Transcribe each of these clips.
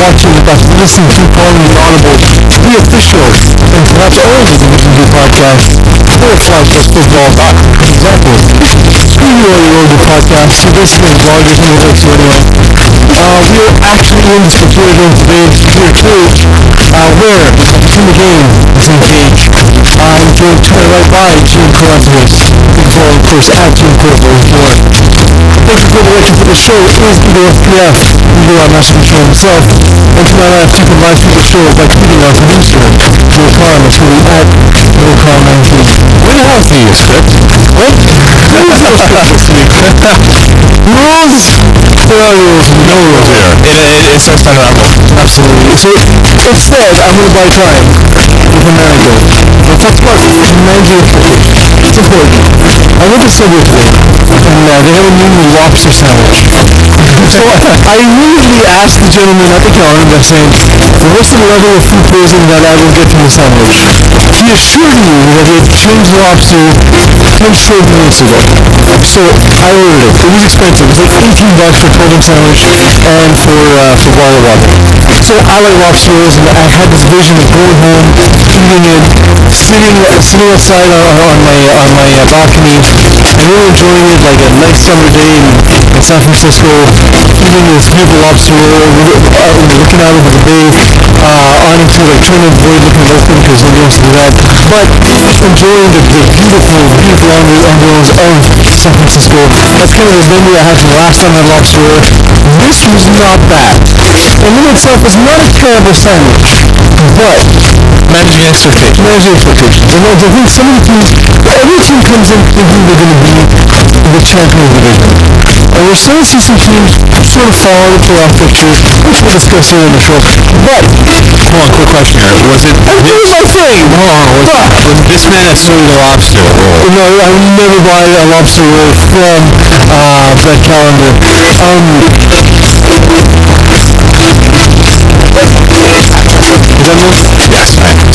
watching, listening to, calling the Audible, the official, and perhaps only Division 2 podcast for Flying Plus Football. Exactly. Studio Audio podcast. So this is Rogers and the Studio. We are actually in the Superior Game today, Tier 2, where in the game is engaged. I'm joined right by Jim Corinthians, control, of course, at Jim Corinthians. Technical director for the show is Eagle FPF, Eagle our Master Control himself, and to my left, you can live stream the show by tweeting our producer, Joe Khan, that's really at Joe Khan 19. Where the hell is he, script? What? Where is our script this week? Rules? There are rules, no rules here. It starts to unravel. Absolutely. So, instead, I'm going to buy time with a manager. We'll talk about manager. It's important. I went to Subway today, and they have a new lobster sandwich. So I immediately asked the gentleman at the counter by saying, what's the level of food poisoning that I will get from the sandwich? He assured me that he had changed the lobster 10 short minutes ago. So I ordered it. It was expensive. It was like $18 for a 12-inch sandwich and for bottled water. So I like lobster rolls, and I had this vision of going home, eating it, sitting outside on my balcony, and really enjoying it like a nice summer day in San Francisco, eating this beautiful lobster roll, looking out over the bay, on into like trying to avoid looking open because nobody wants to do that, but enjoying the beautiful ambiance of San Francisco. That's kind of the memory I had from the last time I had lobster roll. This was not bad. The meal itself is not a terrible sandwich, but Managing expectations. And I think some of the teams, every team comes in thinking they're going to be the champion of the division. And we're starting to see some teams sort of fall out of the playoff picture, which we'll discuss here in the show. But, hold on, quick question here. Was it here's my thing! was this man that sold the lobster roll? No, I would never buy a lobster roll from that calendar. Yes.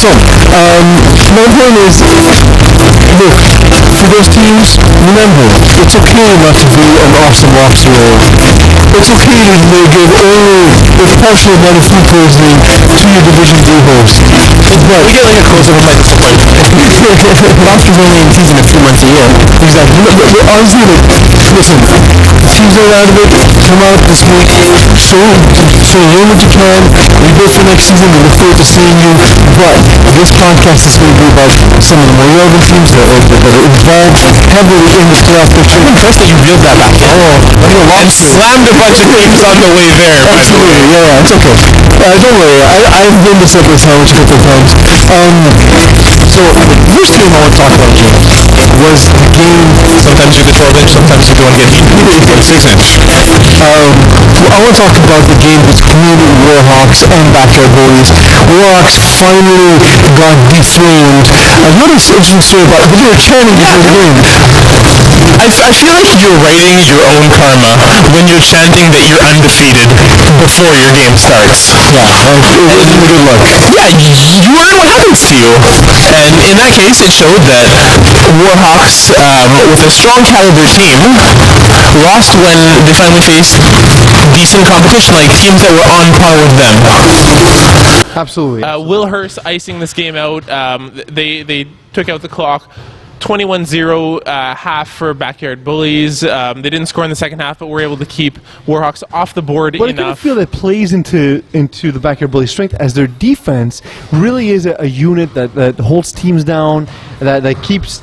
So, my point is, look, for those teams, remember, it's okay not to do an awesome lobster roll. It's okay to give a partial amount of food poisoning to your Division 3 host. But We get like a close-up of my disappointment. lobster's only in season of 2 months a year. Exactly. But honestly, listen, teams are out of it, come out this week, show what you can, we go for next season, we look forward to seeing you, but this podcast is going to be about some of the more relevant teams that are involved heavily in the playoff picture. I'm impressed that you reeled that back in. And slammed a bunch of teams on the way there. Absolutely, yeah, it's okay. Don't worry, I've been to Subway sandwich a couple of times. So, the first game I want to talk about, James, was the game. Sometimes you get 12-inch, sometimes you go and get 6-inch. I want to talk about the game between Warhawks and Backyard Bullies. Warhawks finally got deflamed. I've noticed an interesting story about they were chanting before the game. I feel like you're writing your own karma when you're chanting that you're undefeated before your game starts. Yeah, good luck. Yeah, you earn what happens to you. And in that case, it showed that Warhawks, with a strong caliber team, lost when they finally faced decent competition, like teams that were on par with them. Absolutely. Will Hurst icing this game out. They took out the clock. 21-0 half for Backyard Bullies. They didn't score in the second half, but were able to keep Warhawks off the board But I kind of feel that plays into the Backyard Bullies' strength, as their defense really is a unit that holds teams down, that keeps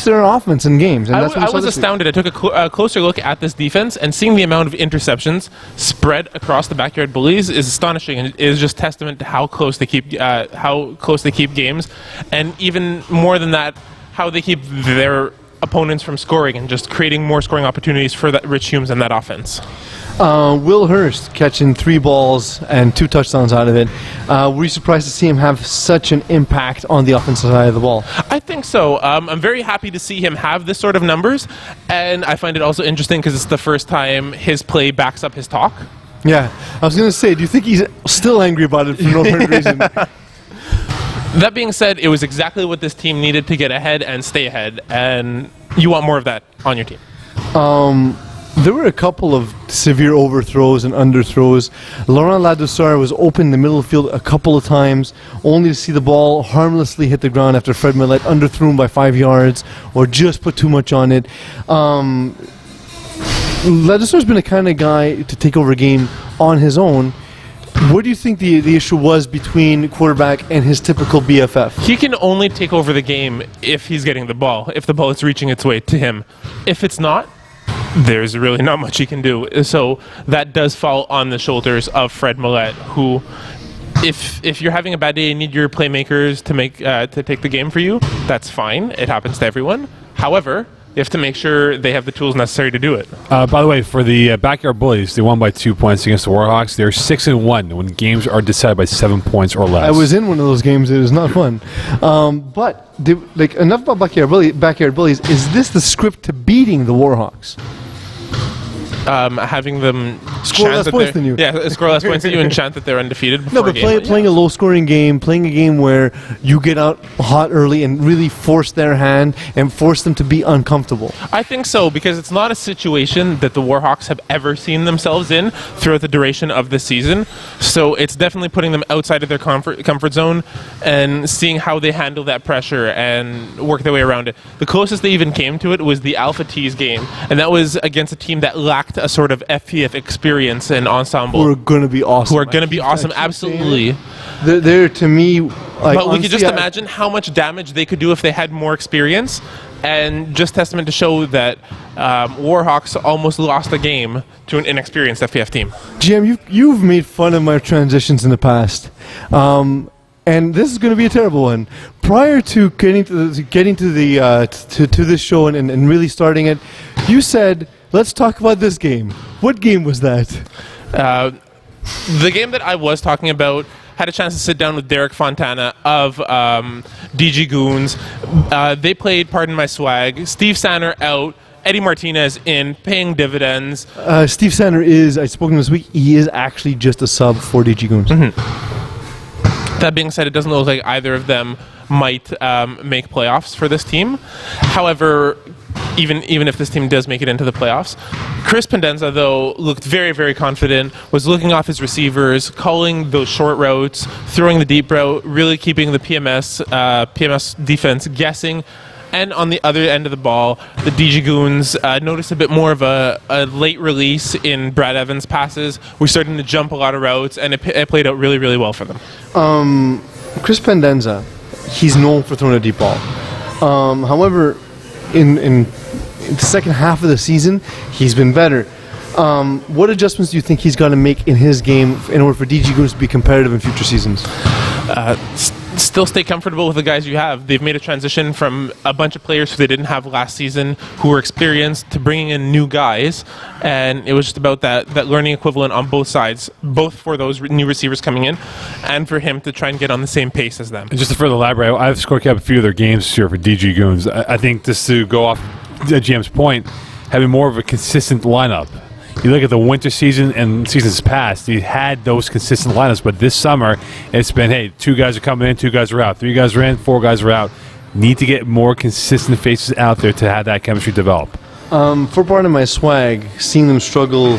their offense in games. And that's what I was astounded. I took a closer look at this defense, and seeing the amount of interceptions spread across the Backyard Bullies is astonishing, and it is just testament to how close they keep games, and even more than that, how they keep their opponents from scoring and just creating more scoring opportunities for that Rich Humes and that offense. Will Hurst catching 3 balls and 2 touchdowns out of it. Were you surprised to see him have such an impact on the offensive side of the ball? I think so. I'm very happy to see him have this sort of numbers, and I find it also interesting because it's the first time his play backs up his talk. Yeah, I was going to say, do you think he's still angry about it for no apparent reason? That being said, it was exactly what this team needed to get ahead and stay ahead, and you want more of that on your team. There were a couple of severe overthrows and underthrows. Laurent Ladouceur was open in the middle of the field a couple of times, only to see the ball harmlessly hit the ground after Fred Millette underthrew him by 5 yards or just put too much on it. Ladouceur's been a kind of guy to take over a game on his own. What do you think the issue was between quarterback and his typical BFF? He can only take over the game if he's getting the ball, if the ball is reaching its way to him. If it's not, there's really not much he can do. So that does fall on the shoulders of Fred Millette, who, if you're having a bad day and need your playmakers to take the game for you, that's fine. It happens to everyone. However, you have to make sure they have the tools necessary to do it. By the way, for the Backyard Bullies, they won by 2 points against the Warhawks. They're 6-1 when games are decided by 7 points or less. I was in one of those games. It was not fun. But enough about Backyard Bullies. Is this the script to beating the Warhawks? Having them Score less points than you. Yeah, score less points than you and chant that they're undefeated. No, but playing a low-scoring game, playing a game where you get out hot early and really force their hand and force them to be uncomfortable. I think so, because it's not a situation that the Warhawks have ever seen themselves in throughout the duration of the season. So it's definitely putting them outside of their comfort zone and seeing how they handle that pressure and work their way around it. The closest they even came to it was the Alpha Tees game, and that was against a team that lacked a sort of FPF experience and ensemble. Who are going to be awesome. Who are going to be awesome, absolutely. They're to me, like, but we could just imagine how much damage they could do if they had more experience, and just testament to show that Warhawks almost lost a game to an inexperienced FPF team. GM, you've made fun of my transitions in the past. And this is going to be a terrible one. Prior to getting to this show and really starting it, you said, let's talk about this game. What game was that? The game that I was talking about, had a chance to sit down with Derek Fontana of DG Goons. They played Pardon My Swag. Steve Sanner out. Eddie Martinez in, paying dividends. Steve Sanner is, I spoke to him this week, he is actually just a sub for DG Goons. Mm-hmm. That being said, it doesn't look like either of them might make playoffs for this team. However, even if this team does make it into the playoffs, Chris Pendenza, though, looked very, very confident, was looking off his receivers, calling those short routes, throwing the deep route, really keeping the PMS defense guessing. And on the other end of the ball, the DG Goons noticed a bit more of a late release in Brad Evans' passes. We're starting to jump a lot of routes, and it played out really, really well for them. Chris Pendenza, he's known for throwing a deep ball. However, in the second half of the season, he's been better. What adjustments do you think he's got to make in his game in order for DG Goons to be competitive in future seasons? Still stay comfortable with the guys you have. They've made a transition from a bunch of players who they didn't have last season who were experienced to bringing in new guys, and it was just about that learning equivalent on both sides, both for those new receivers coming in and for him to try and get on the same pace as them. And just to further elaborate, I've score capped a few of their games here for DG Goons. I think just to go off GM's point, having more of a consistent lineup. You look at the winter season and seasons past, you had those consistent lineups, but this summer it's been, hey, 2 guys are coming in, 2 guys are out, 3 guys are in, 4 guys are out. Need to get more consistent faces out there to have that chemistry develop. For Pardon My Swag, seeing them struggle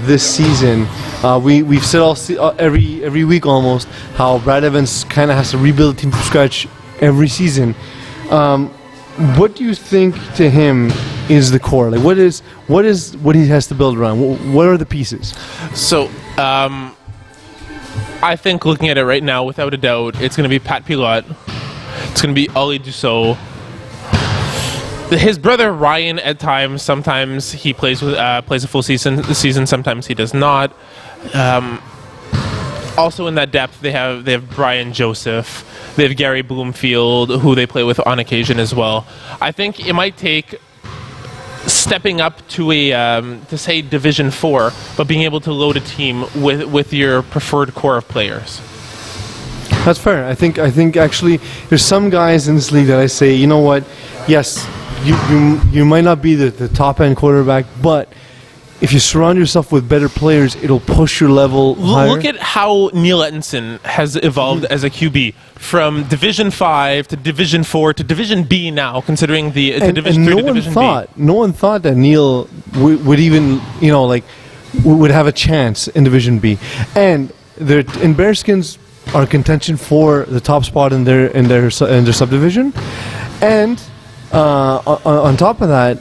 this season, we've said every week almost how Brad Evans kind of has to rebuild the team from scratch every season. What do you think to him is the core? Like, what is what he has to build around? What are the pieces? So, I think looking at it right now, without a doubt, it's going to be Pat Pilote. It's going to be Ollie Dussault. His brother Ryan, at times, sometimes he plays a full season. Sometimes he does not. Also in that depth, they have Brian Joseph. They have Gary Bloomfield, who they play with on occasion as well. I think it might take stepping up to to say Division 4, but being able to load a team with your preferred core of players. That's fair. I think actually there's some guys in this league that I say, you know what? Yes, you might not be the top end quarterback, but if you surround yourself with better players, it'll push your level higher. Look at how Neil Ettinson has evolved as a QB from Division 5 to Division 4 to Division B now, considering the Division 3 to Division B. No one thought that Neil would even, would have a chance in Division B. And Bearskins are in contention for the top spot in their subdivision. And on top of that,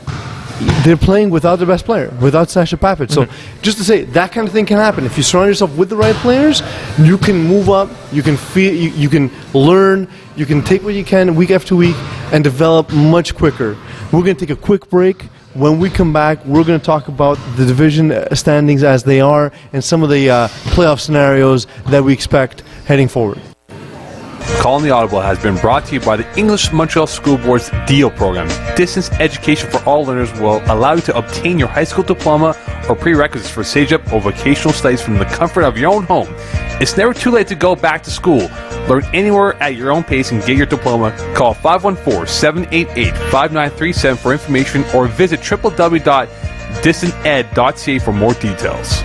they're playing without their best player, without Sasha Papic. So just to say, that kind of thing can happen. If you surround yourself with the right players, you can move up, you can you can learn, you can take what you can week after week and develop much quicker. We're going to take a quick break. When we come back, we're going to talk about the division standings as they are and some of the playoff scenarios that we expect heading forward. Calling the Audible has been brought to you by the English Montreal School Board's DEAL program. Distance education for all learners will allow you to obtain your high school diploma or prerequisites for CEGEP or vocational studies from the comfort of your own home. It's never too late to go back to school. Learn anywhere at your own pace and get your diploma. Call 514-788-5937 for information or visit www.distanted.ca for more details.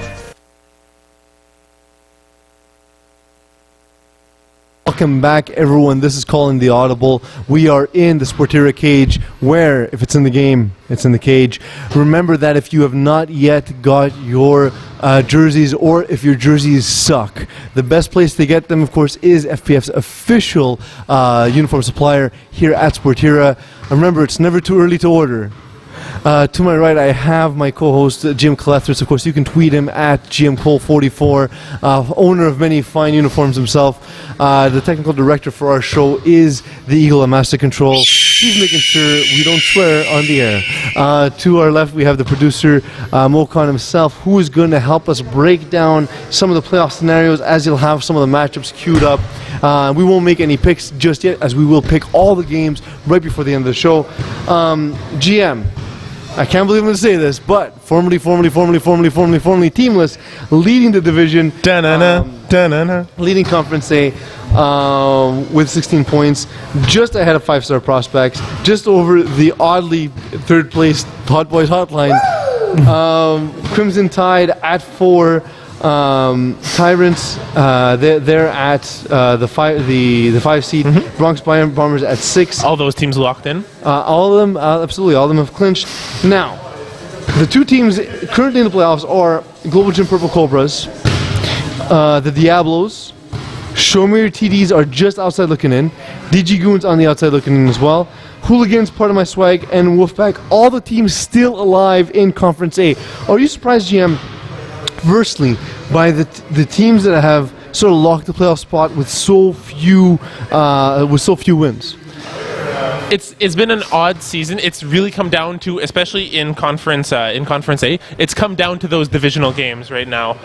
Welcome back, everyone. This is Calling the Audible. We are in the Sportera cage where, if it's in the game, it's in the cage. Remember that if you have not yet got your jerseys, or if your jerseys suck, the best place to get them, of course, is FPF's official uniform supplier here at Sportera. Remember, it's never too early to order. To my right, I have my co-host, Jim Kalethris. Of course, you can tweet him at GMCole44, owner of many fine uniforms himself. The technical director for our show is the Eagle at Master Control. He's making sure we don't swear on the air. To our left, we have the producer, Mokan himself, who is going to help us break down some of the playoff scenarios as you'll have some of the matchups queued up. We won't make any picks just yet, as we will pick all the games right before the end of the show. GM, I can't believe I'm going to say this, but formerly teamless, leading the division, leading Conference A with 16 points, just ahead of 5-star prospects, just over the oddly third-place Hot Boys Hotline. Crimson Tide at 4. Tyrants, they're at the 5 seed. Bronx Bombers at 6. All those teams locked in? All of them, absolutely, all of them have clinched. Now, the two teams currently in the playoffs are Global Gym Purple Cobras, the Diablos. Show Me Your TDs are just outside looking in. DG Goons on the outside looking in as well. Hooligans, Part of My Swag, and Wolfpack, all the teams still alive in Conference A. Are you surprised, GM, firstly, by the teams that have sort of locked the playoff spot with so few wins? It's been an odd season. It's really come down to, especially in Conference A, it's come down to those divisional games right now.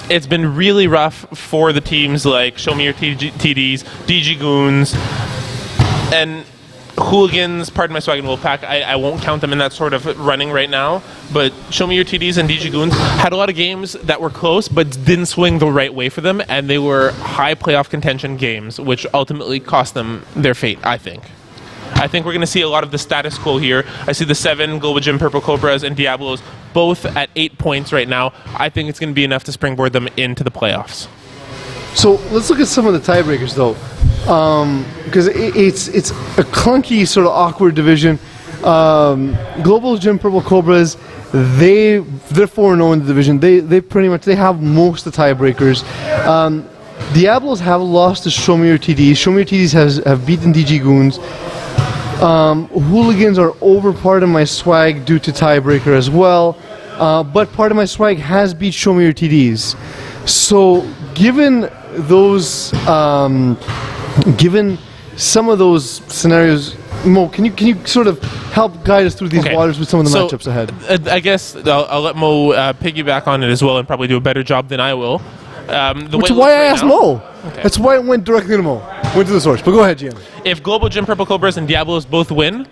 It's been really rough for the teams like Show Me Your TDs, DG Goons, and Hooligans, Pardon My Swag, and Wolfpack. I won't count them in that sort of running right now, but Show Me Your TDs and DG Goons had a lot of games that were close but didn't swing the right way for them, and they were high playoff contention games, which ultimately cost them their fate, I think. I think we're going to see a lot of the status quo here. I see the 7 Global Gym Purple Cobras and Diablos both at 8 points right now. I think it's going to be enough to springboard them into the playoffs. So let's look at some of the tiebreakers, though, because it's a clunky, sort of awkward division. Global Gym Purple Cobras, they're 4-0 in the division. They pretty much have most of the tiebreakers. Diablos have lost to Show Me Your TDs. Show Me Your TDs have beaten DG Goons. Hooligans are over Part of My Swag due to tiebreaker as well, but Part of My Swag has beat Show Me Your TDs. So given those, given some of those scenarios, Mo, can you sort of help guide us through these waters with some of the matchups ahead? I guess I'll let Mo piggyback on it as well and probably do a better job than I will. Which is why I asked Mo. Okay. That's why it went directly to Mo. Went to the source. But go ahead, GM. If Global Gym Purple Cobras and Diablos both win,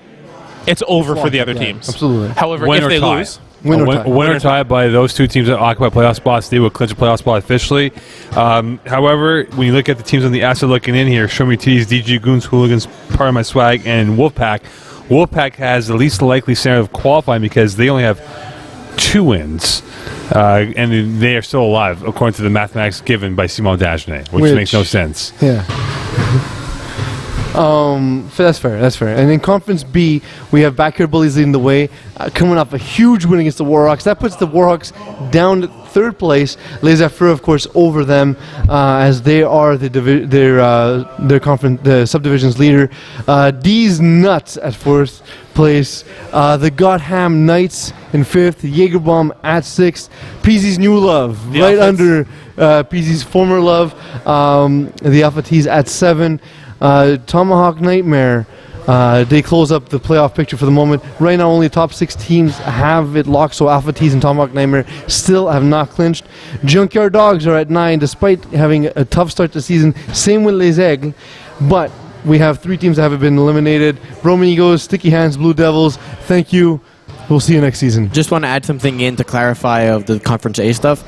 it's over for the other teams. Absolutely. However, if they lose... Win or tie by those two teams that occupy playoff spots, they will clinch a playoff spot officially. However, when you look at the teams on the outside looking in here, Show Me TDs, DG Goons, Hooligans, Part of My Swag, and Wolfpack. Wolfpack has the least likely scenario of qualifying because they only have 2 wins. And they are still alive, according to the mathematics given by Simon Dagenet, which makes no sense. Yeah. That's fair. And in Conference B, we have Backyard Bullies leading the way, coming off a huge win against the Warhawks. That puts the Warhawks down to 3rd place. Les Affreux, of course, over them, as they are their conference, the subdivision's leader. D's Nuts at 4th place. The Gotham Knights in 5th. Jägerbaum at 6th. PZ's new love, right under PZ's former love. The Alpha T's at 7. Tomahawk Nightmare, they close up the playoff picture for the moment. Right now, only top 6 teams have it locked, so Alpha T's and Tomahawk Nightmare still have not clinched. Junkyard Dogs are at 9, despite having a tough start to the season. Same with Les Aigles, but we have 3 teams that haven't been eliminated. Roman Eagles, Sticky Hands, Blue Devils. Thank you. We'll see you next season. Just want to add something in to clarify of the Conference A stuff.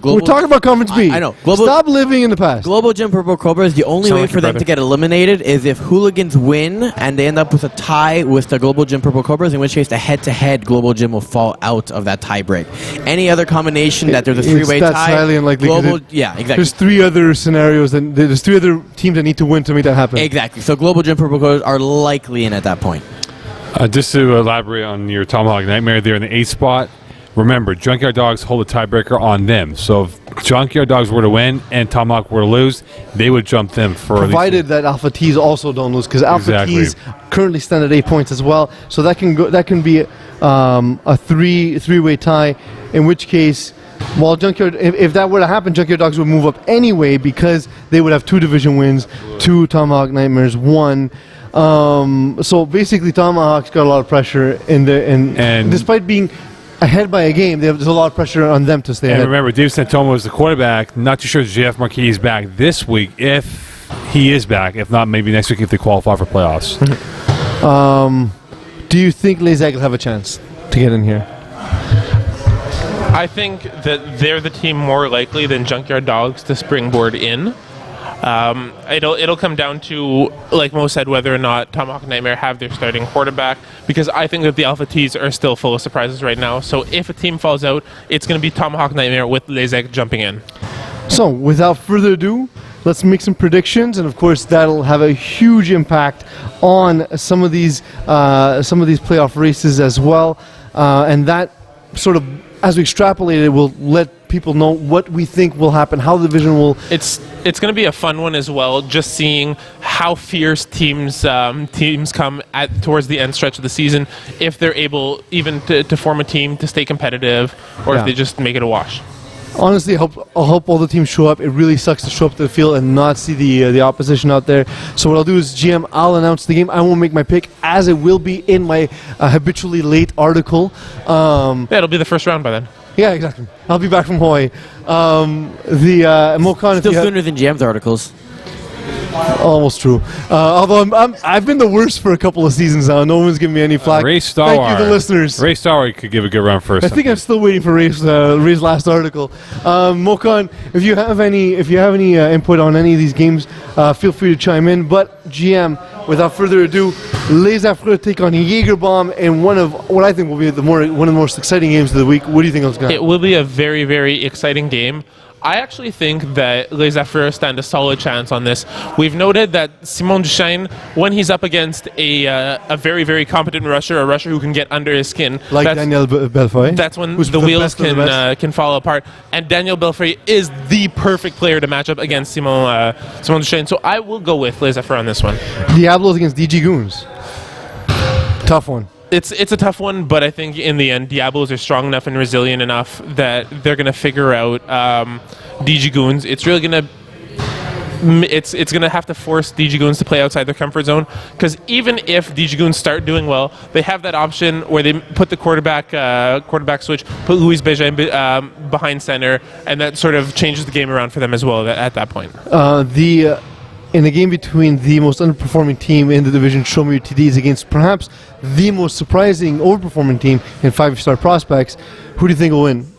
We're talking about Conference B. I know. Stop living in the past. Global Gym Purple Cobras, the only way for them to get eliminated is if Hooligans win and they end up with a tie with the Global Gym Purple Cobras, in which case the head-to-head Global Gym will fall out of that tie break. Any other combination that there's a 3-way tie. That's highly unlikely. Yeah, exactly. There's 3 other scenarios, and there's 3 other teams that need to win to make that happen. Exactly. So Global Gym Purple Cobras are likely in at that point. Just to elaborate on your Tomahawk Nightmare, they're in the 8th spot. Remember, Junkyard Dogs hold a tiebreaker on them. So if Junkyard Dogs were to win and Tomahawk were to lose, they would jump them for provided that Alpha T's also don't lose, because Alpha T's currently stand at 8 points as well. So that can go. That can be a three-way tie. In which case, while Junkyard, if that were to happen, Junkyard Dogs would move up anyway because they would have 2 division wins, 2 Tomahawk Nightmares, 1. So basically, Tomahawks got a lot of pressure in there, and despite being ahead by a game, there's a lot of pressure on them to stay ahead. And remember, Dave Santoma is the quarterback. Not too sure if JF Marquis is back this week. If he is back, if not, maybe next week if they qualify for playoffs. Do you think Les Aigles have a chance to get in here? I think that they're the team more likely than Junkyard Dogs to springboard in. It'll come down to, like Mo said, whether or not Tomahawk Nightmare have their starting quarterback, because I think that the Alpha T's are still full of surprises right now. So if a team falls out, it's going to be Tomahawk Nightmare with Les Aigles jumping in. So without further ado, let's make some predictions, and of course that'll have a huge impact on some of these playoff races as well. And that sort of, as we extrapolate it, will let people know what we think will happen, how the division will. It's going to be a fun one as well, just seeing how fierce teams come towards the end stretch of the season, if they're able even to form a team to stay competitive, or if they just make it a wash. Honestly, I hope all the teams show up. It really sucks to show up to the field and not see the opposition out there. So what I'll do is, GM, I'll announce the game. I won't make my pick, as it will be in my habitually late article. It'll be the first round by then. Yeah, exactly. I'll be back from Hawaii. Mokan, still sooner than GM's articles. Almost true. Although I've been the worst for a couple of seasons now. No one's giving me any flack. Ray Starr. Thank you, the listeners. Ray Starr could give a good run first. I think I'm still waiting for Ray's last article. Mokan, if you have any input on any of these games, feel free to chime in. But GM, without further ado, Les Affreux take on Jägerbaum in one of what I think will be one of the most exciting games of the week. What do you think it's going to be? It will be a very, very exciting game. I actually think that Les Affreux stand a solid chance on this. We've noted that Simon Duchesne, when he's up against a very, very competent rusher, a rusher who can get under his skin, like Daniel Belfoy, that's when the wheels can fall apart. And Daniel Belfoy is the perfect player to match up against Simon Duchesne. So I will go with Les Affreux on this one. Diablos against DG Goons. Tough one. It's a tough one, but I think in the end, Diablos are strong enough and resilient enough that they're going to figure out DG Goons. It's really going to it's going to have to force DG Goons to play outside their comfort zone, because even if DG Goons start doing well, they have that option where they put the quarterback switch, put Louis Bégin behind center, and that sort of changes the game around for them as well at that point. In the game between the most underperforming team in the division, Show Me Your TDs, against perhaps the most surprising overperforming team in 5-star prospects, who do you think will win?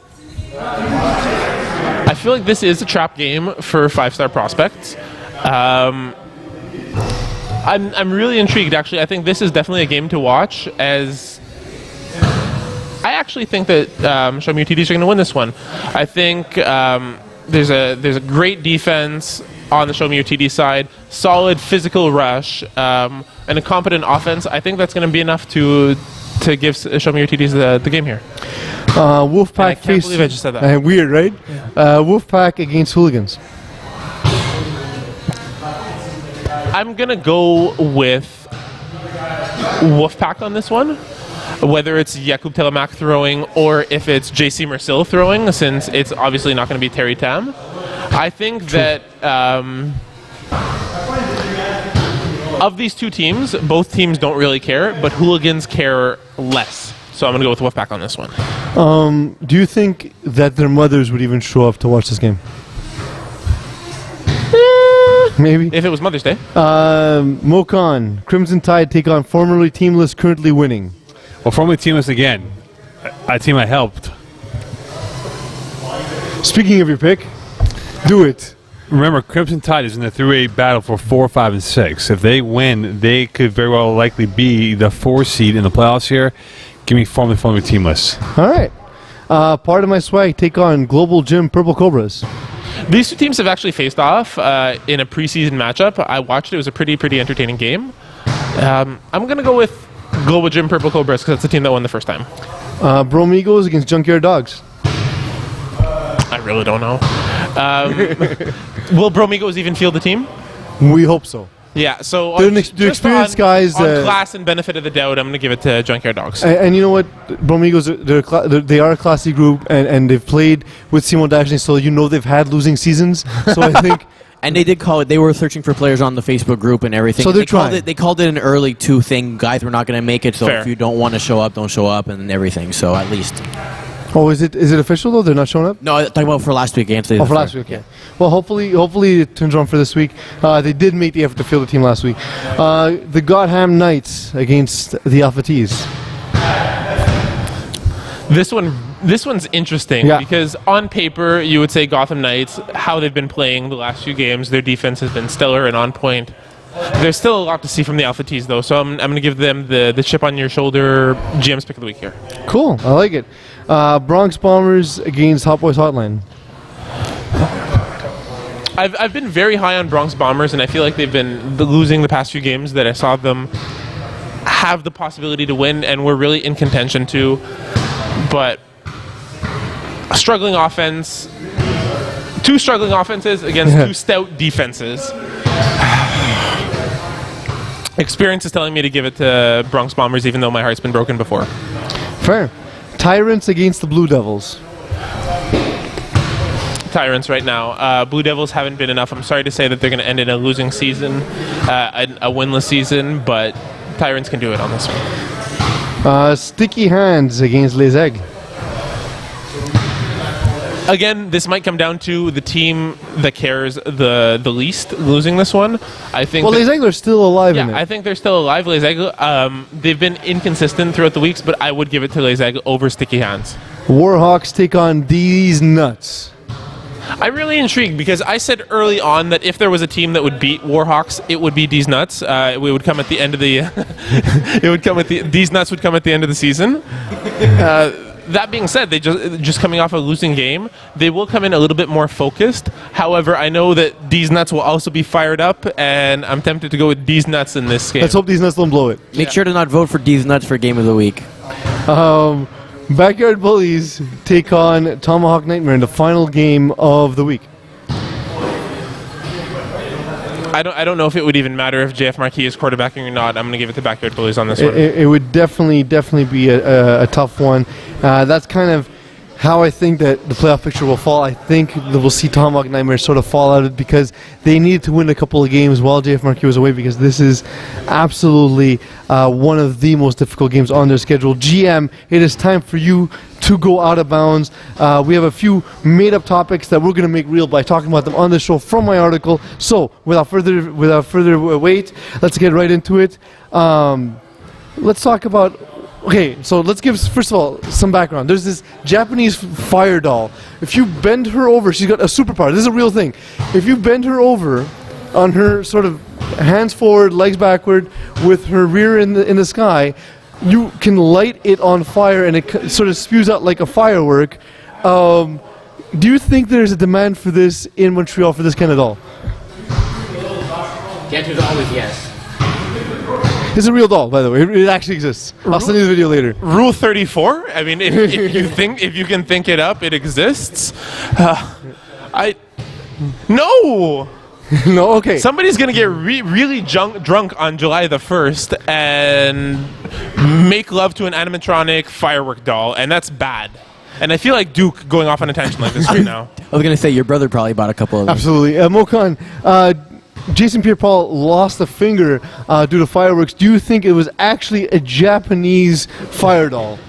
I feel like this is a trap game for 5-star prospects. I'm really intrigued, actually. I think this is definitely a game to watch, as I actually think that Show Me Your TDs are going to win this one. I think there's a great defense on the Show Me Your TD side, solid physical rush, and a competent offense. I think that's going to be enough to give Show Me Your TDs the game here. Wolfpack I can't believe I just said that. Weird, right? Yeah. Wolfpack against Hooligans. I'm going to go with Wolfpack on this one, whether it's Jakub Telemak throwing or if it's JC Mercil throwing, since it's obviously not going to be Terry Tam. I think that of these two teams, both teams don't really care, but Hooligans care less. So I'm going to go with Wolfpack on this one. Do you think that their mothers would even show up to watch this game? Maybe. If it was Mother's Day. Mokan, Crimson Tide take on formerly teamless, currently winning. Well, formerly teamless again. A team I helped. Speaking of your pick, do it. Remember, Crimson Tide is in the 3-8 battle for 4, 5, and 6. If they win, they could very well likely be the 4 seed in the playoffs here. Give me formerly teamless. All right. Part of my swag take on Global Gym Purple Cobras. These two teams have actually faced off in a preseason matchup. I watched it. It was a pretty entertaining game. I'm going to go with Global Gym Purple Cobras because that's the team that won the first time. Bromigos against Junkyard Dogs. I really don't know. Will Bromigos even field the team? We hope so. Yeah, so they're experienced guys. On class and benefit of the doubt, I'm going to give it to Junkyard Dogs. And you know what? Bromigos, they are a classy group, and they've played with Simon Dashny, so you know they've had losing seasons. So I think... And they did call it. They were searching for players on the Facebook group and everything. So they're trying. They called it an early 2 thing. Guys, we're not going to make it, so Fair. if you don't want to show up, don't show up, and everything. So at least... Oh, is it official though? They're not showing up? No, I'm talking about for last week against the... Oh, for last week, yeah. Well, hopefully it turns around for this week. They did make the effort to field the team last week. The Gotham Knights against the Alpha T's. This one's interesting because on paper you would say Gotham Knights, how they've been playing the last few games, their defense has been stellar and on point. There's still a lot to see from the Alpha T's though, so I'm going to give them the chip on your shoulder GM's pick of the week here. Cool, I like it. Bronx Bombers against Hot Boys Hotline. I've been very high on Bronx Bombers, and I feel like they've been losing the past few games that I saw them have the possibility to win, and we're really in contention too. But a struggling offense, 2 struggling offenses against 2 stout defenses. Experience is telling me to give it to Bronx Bombers, even though my heart's been broken before. Fair. Tyrants against the Blue Devils. Tyrants right now. Blue Devils haven't been enough. I'm sorry to say that they're going to end in a losing season, a winless season, but Tyrants can do it on this one. Sticky Hands against Les Aigles. Again, this might come down to the team that cares the least losing this one. I think. Well, Les Aigles are still alive in it. Yeah, I think they're still alive. Les Aigles, they've been inconsistent throughout the weeks, but I would give it to Les Aigles over Sticky Hands. Warhawks take on These Nuts. I'm really intrigued because I said early on that if there was a team that would beat Warhawks, it would be These Nuts. We would come at the end of the. These Nuts would come at the end of the season. That being said, they just coming off a losing game, they will come in a little bit more focused. However, I know that These Nuts will also be fired up, and I'm tempted to go with These Nuts in this game. Let's hope These Nuts don't blow it. Make sure to not vote for These Nuts for Game of the Week. Backyard Bullies take on Tomahawk Nightmare in the final game of the week. I don't know if it would even matter if JF Marquis is quarterbacking or not. I'm going to give it to Backyard Bullies on this one. It would definitely be a tough one. That's kind of how I think that the playoff picture will fall. I think that we'll see Tomahawk Nightmare sort of fall out of it because they needed to win a couple of games while JF Marquis was away because this is absolutely one of the most difficult games on their schedule. GM, it is time for you to go out of bounds. We have a few made-up topics that we're going to make real by talking about them on the show from my article. So, without further wait, let's get right into it. Let's talk about... Okay, so let's give, first of all, some background. There's this Japanese fire doll. If you bend her over, she's got a superpower. This is a real thing. If you bend her over on her sort of hands forward, legs backward, with her rear in the sky, you can light it on fire and it sort of spews out like a firework. Do you think there's a demand for this in Montreal for this kind of doll? The answer is always yes. It's a real doll, by the way. It actually exists. I'll send you the video later. Rule 34. I mean, if you can think it up, it exists. No. No, okay. Somebody's gonna get really drunk on July the 1st and make love to an animatronic firework doll, and that's bad. And I feel like Duke going off on a tangent like this right now. I was going to say, your brother probably bought a couple of them. Absolutely. Mokan, Jason Pierre-Paul lost a finger due to fireworks. Do you think it was actually a Japanese fire doll?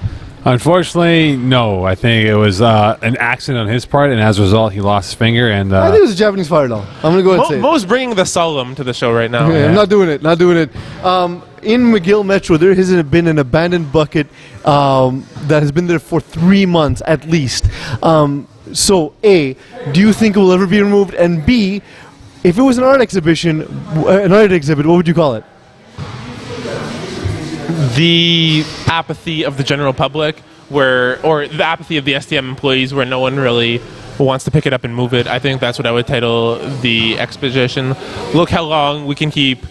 Unfortunately, no. I think it was an accident on his part, and as a result, he lost his finger. And I think it was a Japanese fire doll. I'm going to go ahead and say Mo's bringing the solemn to the show right now. Okay, I'm not doing it. In McGill Metro, there has been an abandoned bucket that has been there for 3 months at least. So, A, do you think it will ever be removed? And B, if it was an art exhibit, what would you call it? The apathy of the general public, or the apathy of the STM employees, where no one really wants to pick it up and move it. I think that's what I would title the exposition. Look how long we can keep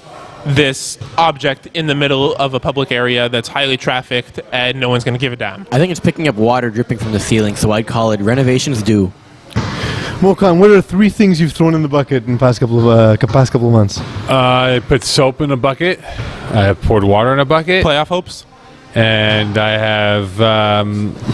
this object in the middle of a public area that's highly trafficked, and no one's going to give a damn. I think it's picking up water dripping from the ceiling, so I'd call it renovations due. Mokan, what are 3 things you've thrown in the bucket in the past couple of months? I put soap in a bucket. I have poured water in a bucket. Playoff hopes? And I have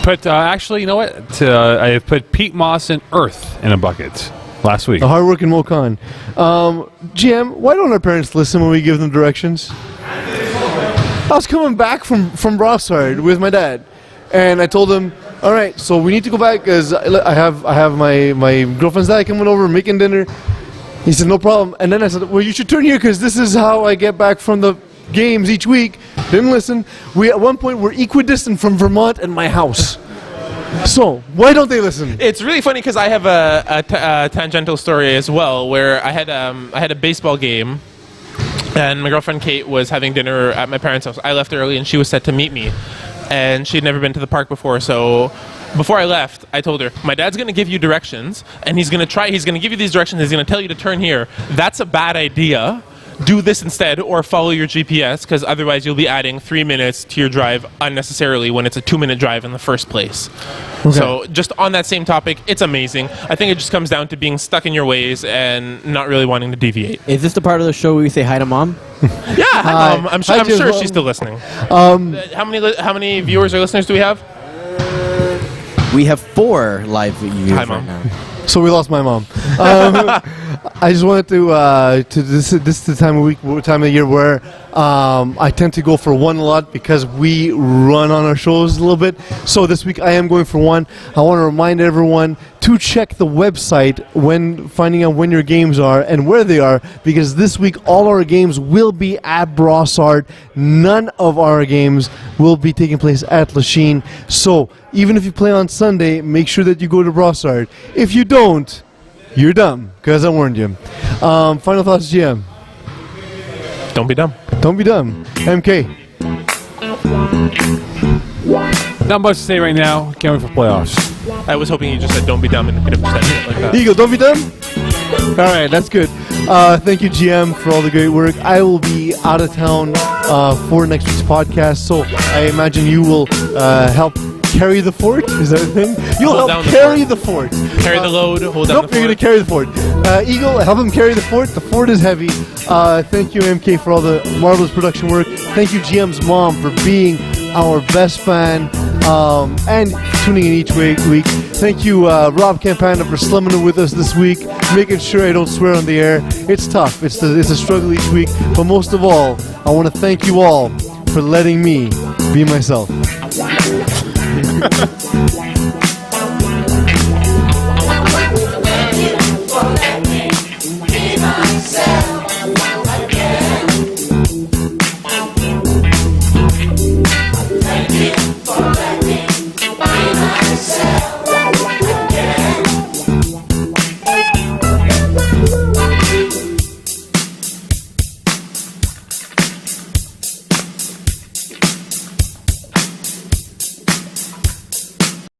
put, actually, you know what? I have put peat moss and earth in a bucket last week. A hardworking Mokan. GM, why don't our parents listen when we give them directions? I was coming back from Brossard with my dad, and I told him, all right, so we need to go back because I have my girlfriend's dad coming over making dinner. He said, no problem. And then I said, well, you should turn here because this is how I get back from the games each week. Didn't listen. We at one point were equidistant from Vermont and my house. So why don't they listen? It's really funny because I have a tangential story as well, where I had a baseball game, and my girlfriend Kate was having dinner at my parents' house. I left early, and she was set to meet me, and she'd never been to the park before. So before I left, I told her, my dad's going to give you directions, and he's going to give you these directions. He's going to tell you to turn here. That's a bad idea. Do this instead, or follow your GPS, because otherwise you'll be adding 3 minutes to your drive unnecessarily when it's a 2-minute drive in the first place. Okay. So just on that same topic, it's amazing. I think it just comes down to being stuck in your ways and not really wanting to deviate. Is this the part of the show where we say hi to Mom? Yeah, hi, Mom. I'm sure she's still listening. How many viewers or listeners do we have? We have 4 live viewers hi, Mom. right now. So we lost my mom. I just wanted to this is the time of year where I tend to go for one a lot because we run on our shows a little bit. So this week I am going for one. I want to remind everyone to check the website when finding out when your games are and where they are, because this week all our games will be at Brossard. None of our games will be taking place at Lachine. So even if you play on Sunday, make sure that you go to Brossard. If you don't, you're dumb, because I warned you. Final thoughts, GM. Don't be dumb. Don't be dumb. MK. Not much to say right now. Can't wait for playoffs. I was hoping you just said don't be dumb and could have said it like that. Eagle, don't be dumb? All right, that's good. Thank you, GM, for all the great work. I will be out of town for next week's podcast, so I imagine you will help carry the fort. Is that a thing? You'll help carry the fort. Carry the load, hold down the fort. Nope, you're going to carry the fort. Eagle, help him carry the fort. The fort is heavy. Thank you, MK, for all the marvelous production work. Thank you, GM's mom, for being our best fan and tuning in each week. Thank you, Rob Campana, for slumming with us this week, making sure I don't swear on the air. It's tough. It's a struggle each week. But most of all, I want to thank you all for letting me be myself.